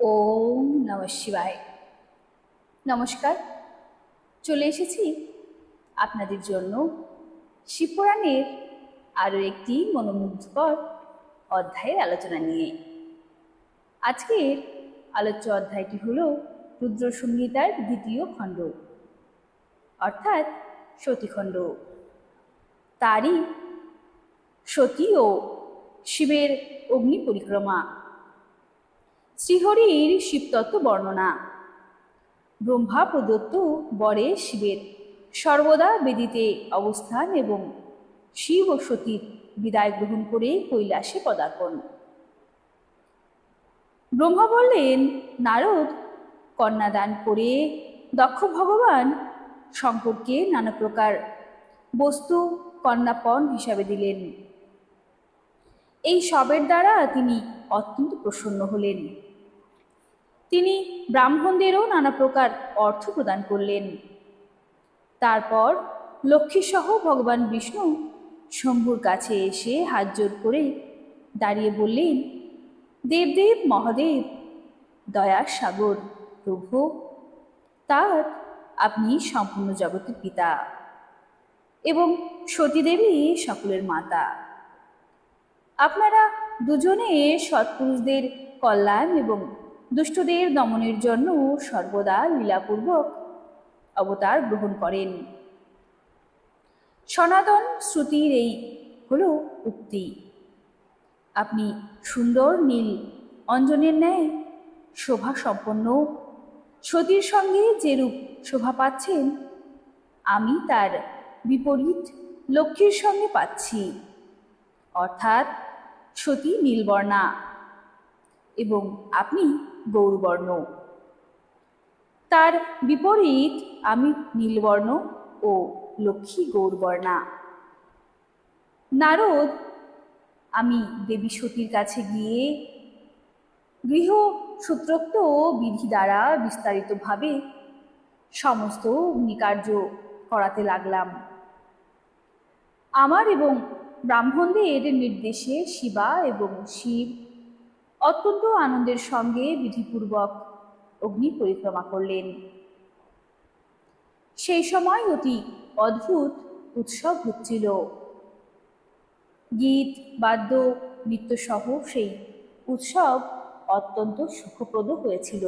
ওম নমঃ শিবায়। নমস্কার, চলে এসেছি আপনাদের জন্য শিবপুরাণের আরও একটি মনোমুগ্ধকর অধ্যায়ের আলোচনা নিয়ে। আজকের আলোচ্য অধ্যায়টি হল রুদ্র সংহিতার দ্বিতীয় খণ্ড, অর্থাৎ সতীখণ্ড। তারই সতী ও শিবের অগ্নি পরিক্রমা, শ্রীহরির শিবতত্ত্ব বর্ণনা, ব্রহ্মা প্রদত্ত বরে শিবের সর্বদা বেদিতে অবস্থান এবং শিব ও সতীর বিদায় গ্রহণ করে কৈলাসে পদার্পণ। ব্রহ্মা বললেন, নারদ, কন্যাদান করে দক্ষ ভগবান শঙ্করকে নানা প্রকার বস্তু কন্যাপণ হিসাবে দিলেন। এই সবের দ্বারা তিনি অত্যন্ত প্রসন্ন হলেন। তিনি ব্রাহ্মণদেরও নানা প্রকার অর্থ প্রদান করলেন। তারপর লক্ষ্মীসহ ভগবান বিষ্ণু শম্ভুর কাছে এসে হাত জোড় করে দাঁড়িয়ে বললেন, দেবদেব মহাদেব, দয়ার সাগর প্রভু, তার আপনি সম্পূর্ণ জগতের পিতা এবং সতীদেবী সকলের মাতা। আপনারা দুজনে সৎপুরুষদের কল্যাণ এবং দুষ্টদের দমনের জন্য সর্বদা লীলাপূর্বক অবতার গ্রহণ করেন। সনাতন শ্রুতির এই হল উক্তি। আপনি সুন্দর নীল অঞ্জনের ন্যায় শোভা সম্পন্ন সতীর সঙ্গে যেরূপ শোভা পাচ্ছেন, আমি তার বিপরীত লক্ষ্মীর সঙ্গে পাচ্ছি, অর্থাৎ সতী নীলবর্ণা এবং আপনি গৌরবর্ণ। তার বিপরীত আমি নীলবর্ণ ও লক্ষ্মী গৌরবর্ণা। নারদ, আমি দেবী সতীর কাছে গিয়ে গৃহ সূত্রোক্ত বিধি দ্বারা বিস্তারিতভাবে সমস্ত অগ্নিকার্য করাতে লাগলাম। আমার এবং ব্রাহ্মণদের নির্দেশে শিবা এবং শিব অত্যন্ত আনন্দের সঙ্গে বিধিপূর্বক অগ্নি পরিক্রমা করলেন। সেই সময় অতি অদ্ভুত উৎসব হচ্ছিল। গীত বাদ্য নৃত্যসহ সেই উৎসব অত্যন্ত সুখপ্রদ হয়েছিল।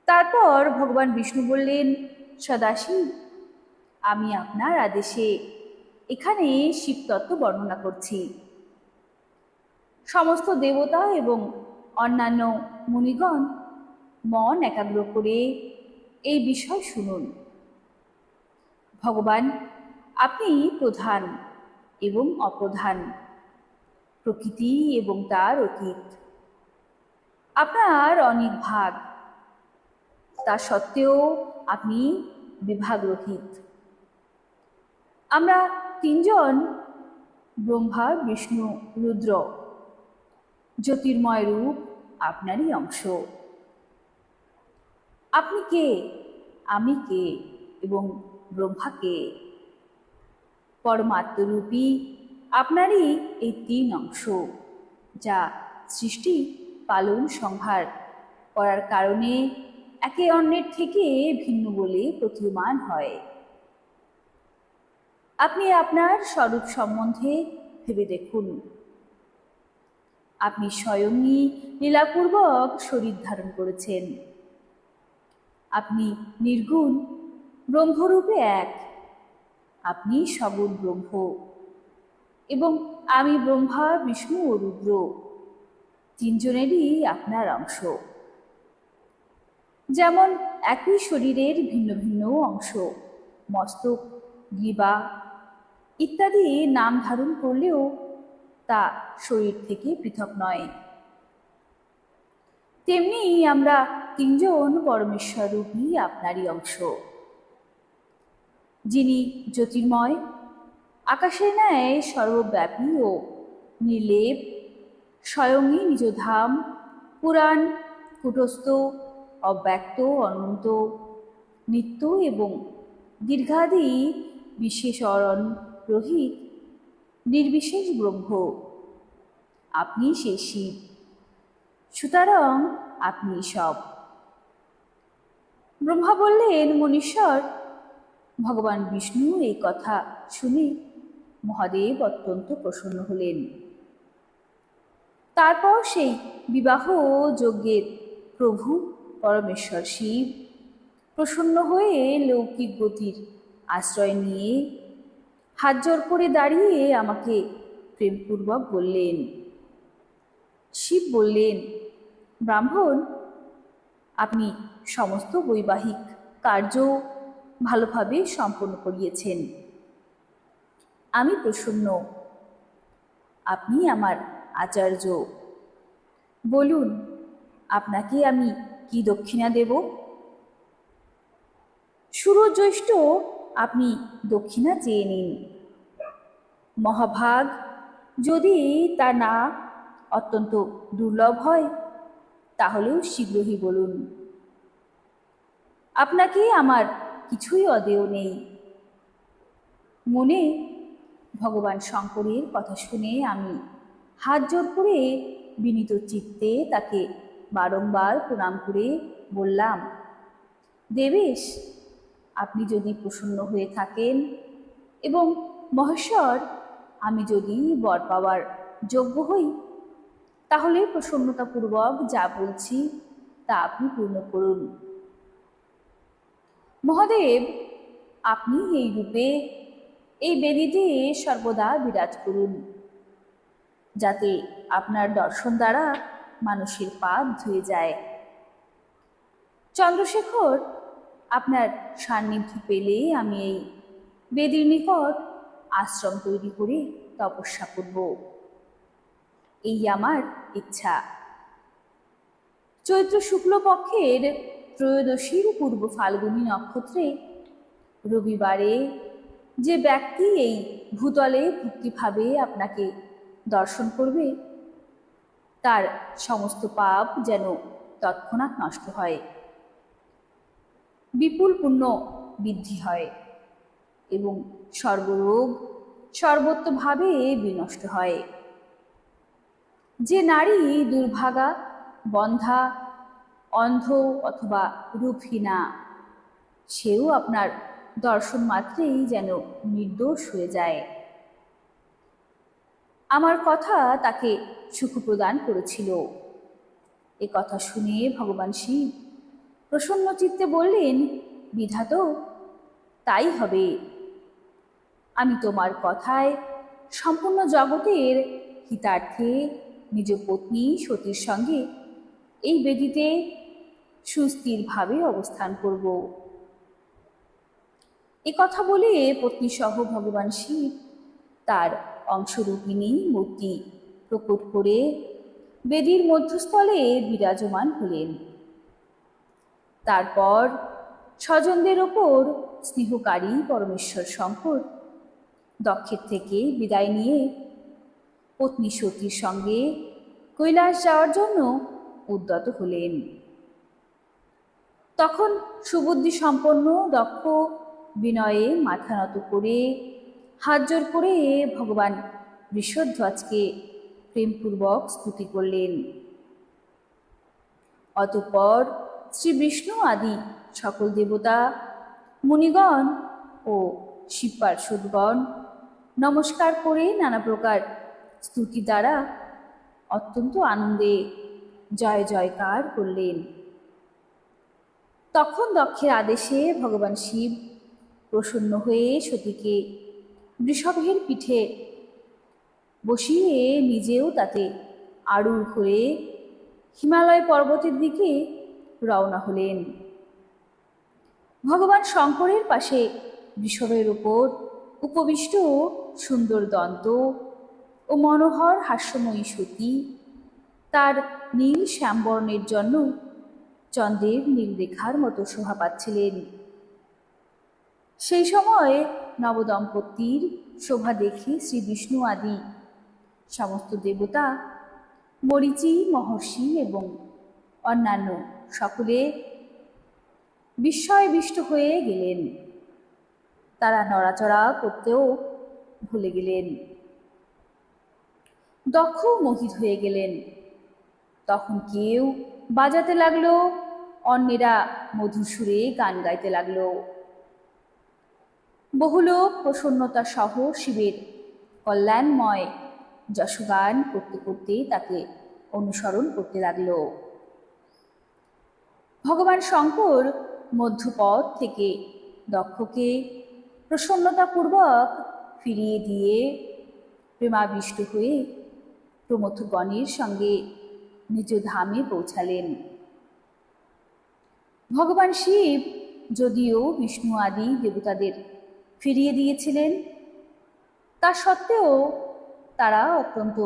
তারপর ভগবান বিষ্ণু বললেন, সদাশিব, আমি আপনার আদেশে এখানে শিবতত্ত্ব বর্ণনা করছি। সমস্ত দেবতা এবং অন্যান্য মুনিগণ মন একাগ্র করে এই বিষয় শুনুন। ভগবান, আপনি প্রধান এবং অপ্রধান, প্রকৃতি এবং তার অতীত। আপনার অনেক ভাগ, তা সত্ত্বেও আপনি বিভাগরহিত। আমরা তিনজন, ব্রহ্মা বিষ্ণু রুদ্র, জ্যোতির্ময় রূপ আপনারই অংশ। আপনি কে, আমি কে এবং ব্রহ্মা কে? পরমাত্মরূপী আপনারই এই তিন অংশ, যা সৃষ্টি পালন সংহার করার কারণে একে অন্যের থেকে ভিন্ন বলে প্রতীয়মান হয়। আপনি আপনার স্বরূপ সম্বন্ধে ভেবে দেখুন। আপনি স্বয়ংই লীলাপূর্বক শরীর ধারণ করেছেন। আপনি নির্গুণ ব্রহ্মরূপে এক। আপনি সগুণ ব্রহ্ম এবং আমি ব্রহ্মা বিষ্ণু ও রুদ্র, তিনজনেরই আপনার অংশ। যেমন একই শরীরের ভিন্ন ভিন্ন অংশ, মস্তক, গ্রীবা ইত্যাদি নাম ধারণ করলেও তা শরীর থেকে পৃথক নয়, তেমনি আমরা তিনজন পরমেশ্বর রূপী আপনারই অংশ। যিনি জ্যোতির্ময়, আকাশের ন্যায় সর্বব্যাপী ও নির্লেপ, স্বয়ংই নিজ ধাম, পুরাণ, কূটস্থ, অব্যক্ত, অনন্ত, নিত্য এবং দীর্ঘাদি বিশেষণ রহিত নির্বিশেষ ব্রহ্ম। আপনি সেই শিব, সুতরাং আপনি সব। ব্রহ্মা বললেন, মুনীশ্বর, ভগবান বিষ্ণু এই কথা শুনে মহাদেব অত্যন্ত প্রসন্ন হলেন। তারপর সেই বিবাহ যজ্ঞের প্রভু পরমেশ্বর শিব প্রসন্ন হয়ে লৌকিক গতির আশ্রয় নিয়ে হাত জোর করে দাঁড়িয়ে আমাকে প্রেমপূর্বক বললেন। শিব বললেন, ব্রাহ্মণ, আপনি সমস্ত বৈবাহিক কার্য ভালোভাবে সম্পন্ন করিয়েছেন। আমি প্রসন্ন। আপনি আমার আচার্য। বলুন, আপনাকে আমি কি দক্ষিণা দেব? সুরজ্যৈষ্ঠ আপনি দক্ষিণা চেয়ে নিন। মহাভাগ যদি তা না অত্যন্ত দুর্লভ হয় তাহলেও শীঘ্রই বলুন। আপনাকে আমার কিছুই অদেয় নেই। মনে ভগবান শঙ্করের কথা শুনে আমি হাত জোর করে বিনীত চিত্তে তাকে বারংবার প্রণাম করে বললাম, দেবেশ, আপনি যদি প্রসন্ন হয়ে থাকেন এবং মহেশ্বর, আমি যদি বর পাওয়ার যোগ্য হই, তাহলে প্রসন্নতাপূর্বক যা বলছি তা আপনি পূর্ণ করুন। মহাদেব, আপনি এই রূপে এই বেদিতে সর্বদা বিরাজ করুন, যাতে আপনার দর্শন দ্বারা মানুষের পাপ ধুয়ে যায়। চন্দ্রশেখর, আপনার সান্নিধ্য পেলে আমি এই বেদির নিকট আশ্রম তৈরি করে তপস্যা করব, এই আমার ইচ্ছা। চৈত্র শুক্লপক্ষের ত্রয়োদশীর পূর্ব ফাল্গুনী নক্ষত্রে রবিবারে যে ব্যক্তি এই ভূতলে ভক্তিভাবে আপনাকে দর্শন করবে, তার সমস্ত পাপ যেন তৎক্ষণাৎ নষ্ট হয়, বিপুল পুণ্য বৃদ্ধি হয় এবং সর্বরোগ সর্বত্রভাবে বিনষ্ট হয়। যে নারী দুর্ভাগা, বন্ধা, অন্ধ অথবা রূপহীনা, সেও আপনার দর্শন মাত্রেই যেন নির্দোষ হয়ে যায়। আমার কথা তাকে সুখ প্রদান করেছিল। এ কথা শুনে ভগবান শিব প্রসন্ন চিত্তে বললেন, বিধাত, তাই হবে। আমি তোমার কথায় সম্পূর্ণ জগতের হিতার্থে নিজ পত্নী সতীর সঙ্গে এই বেদিতে সুস্থিরভাবে অবস্থান করব। এ কথা বলে পত্নী সহ ভগবান শিব তার অংশরূপিণী মূর্তি প্রকট করে বেদির মধ্যস্থলে বিরাজমান হলেন। তারপর স্বজনদের ওপর স্নেহকারী পরমেশ্বর শঙ্কর দক্ষের থেকে বিদায় নিয়ে পত্নী সতীর সঙ্গে কৈলাস যাওয়ার জন্য উদ্যত হলেন। তখন সুবুদ্ধি সম্পন্ন দক্ষ বিনয়ে মাথা নত করে হাত জোর করে ভগবান বৃষধ্বজকে প্রেমপূর্বক স্তুতি করলেন। অতঃপর শ্রী বিষ্ণু আদি সকল দেবতা, মুনিগণ ও শিব পার্ষদগণ নমস্কার করে নানা প্রকার স্তুতি দ্বারা অত্যন্ত আনন্দে জয় জয়কার করলেন। তখন দক্ষের আদেশে ভগবান শিব প্রসন্ন হয়ে সতীকে বৃষভের পিঠে বসিয়ে নিজেও তাতে আরূঢ় হয়ে হিমালয় পর্বতের দিকে রওনা হলেন। ভগবান শঙ্করের পাশে বৃষভের উপর উপবিষ্ট সুন্দর দন্ত ও মনোহর হাস্যময়ী সতী তার নীল শ্যামবর্ণের জন্য চন্দ্রের নীলরেখার মতো শোভা পাচ্ছিলেন। সেই সময় নবদম্পতির শোভা দেখে শ্রী বিষ্ণু আদি সমস্ত দেবতা, মরীচি মহর্ষি এবং অন্যান্য সকলে বিস্ময়বিষ্ট হয়ে গেলেন। তারা নড়াচড়া করতেও ভুলে গেলেন। দক্ষ মোহিত হয়ে গেলেন। তখন কেউ বাজাতে লাগলো, অন্যেরা মধুর সুরে গান গাইতে লাগলো। বহু লোক প্রসন্নতা সহ শিবের কল্যাণময় যশগান করতে করতে তাকে অনুসরণ করতে লাগলো। ভগবান শঙ্কর মধ্যপথ থেকে দক্ষকে প্রসন্নতাপূর্বক ফিরিয়ে দিয়ে প্রেমাবিষ্ট হয়ে প্রমথগণের সঙ্গে নিজ ধামে পৌঁছালেন। ভগবান শিব যদিও বিষ্ণু আদি দেবতাদের ফিরিয়ে দিয়েছিলেন, তা সত্ত্বেও তারা অত্যন্ত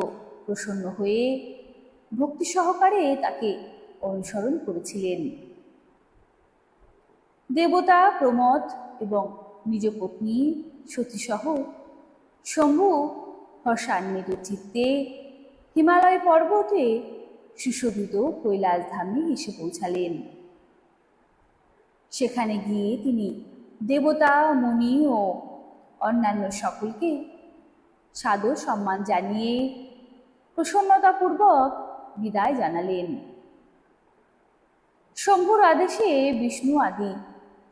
প্রসন্ন হয়ে ভক্তি সহকারে তাকে অনুসরণ করেছিলেন। দেবতা প্রমথ এবং নিজ পত্নী সতীসহ শম্ভু হর্ষান্বিত চিত্তে হিমালয় পর্বতে সুশোভিত কৈলাস ধামে এসে পৌঁছালেন। সেখানে গিয়ে তিনি দেবতা, মুনি ও অন্যান্য সকলকে সাদর সম্মান জানিয়ে প্রসন্নতাপূর্বক বিদায় জানালেন। শম্ভুর আদেশে বিষ্ণু আদি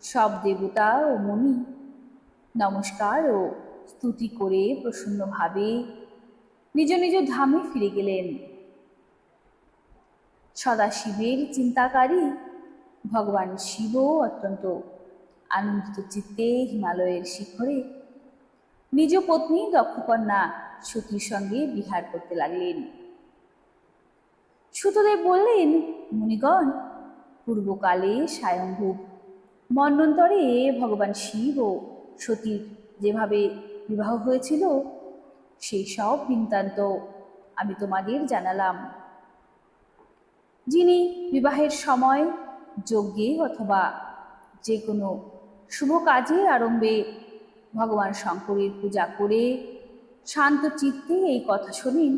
সব দেবতা ও মুনি নমস্কার ও স্তুতি করে প্রসন্নভাবে নিজ নিজ ধামে ফিরে গেলেন। সদাশিবের চিন্তাকারী ভগবান শিবও অত্যন্ত আনন্দিত চিত্তে হিমালয়ের শিখরে নিজ পত্নী দক্ষকন্যা সতীর সঙ্গে বিহার করতে লাগলেন। সুতদেব বললেন, মুনিগণ, পূর্বকালে স্বয়ংভূব মন্বন্তরে ভগবান শিব ও সতীর যেভাবে বিবাহ হয়েছিল সেই সব বৃত্তান্ত আমি তোমাদের জানালাম। যিনি বিবাহের সময় যজ্ঞে অথবা যে কোনো শুভ কাজের আরম্ভে ভগবান শঙ্করের পূজা করে শান্ত চিত্তে এই কথা শোনেন,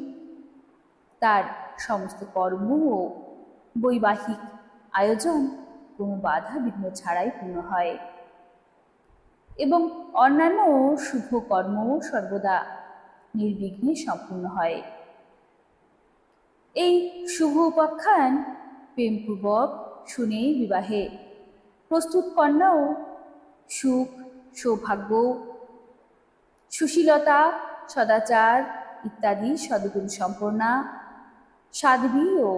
তার সমস্ত কর্ম ও বৈবাহিক আয়োজন কোনো বাধা বিঘ্ন ছাড়াই পূর্ণ হয় এবং অন্যান্য শুভ কর্ম সর্বদা নির্বিঘ্নে সম্পূর্ণ হয়। এই শুভ উপাখ্যান প্রেমপূর্বক শুনে বিবাহে প্রস্তুত কন্যাও সুখ, সৌভাগ্য, সুশীলতা, সদাচার ইত্যাদি সদ্গুণ সম্পন্না সাধ্বী ও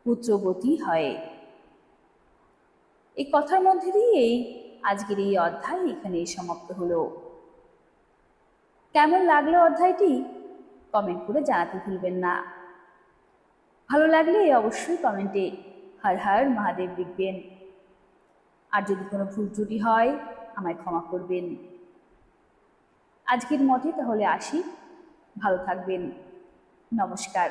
পুত্রবতী হয়। এই কথার মধ্যে দিয়েই আজকের এই অধ্যায় এখানে সমাপ্ত হলো। কেমন লাগলো অধ্যায়টি কমেন্ট করে জানাতে ভুলবেন না। ভালো লাগলে অবশ্যই কমেন্টে হর হর মহাদেব লিখবেন। আর যদি কোনো ভুল ত্রুটি হয় আমায় ক্ষমা করবেন। আজকের মতে তাহলে আসি, ভালো থাকবেন। নমস্কার।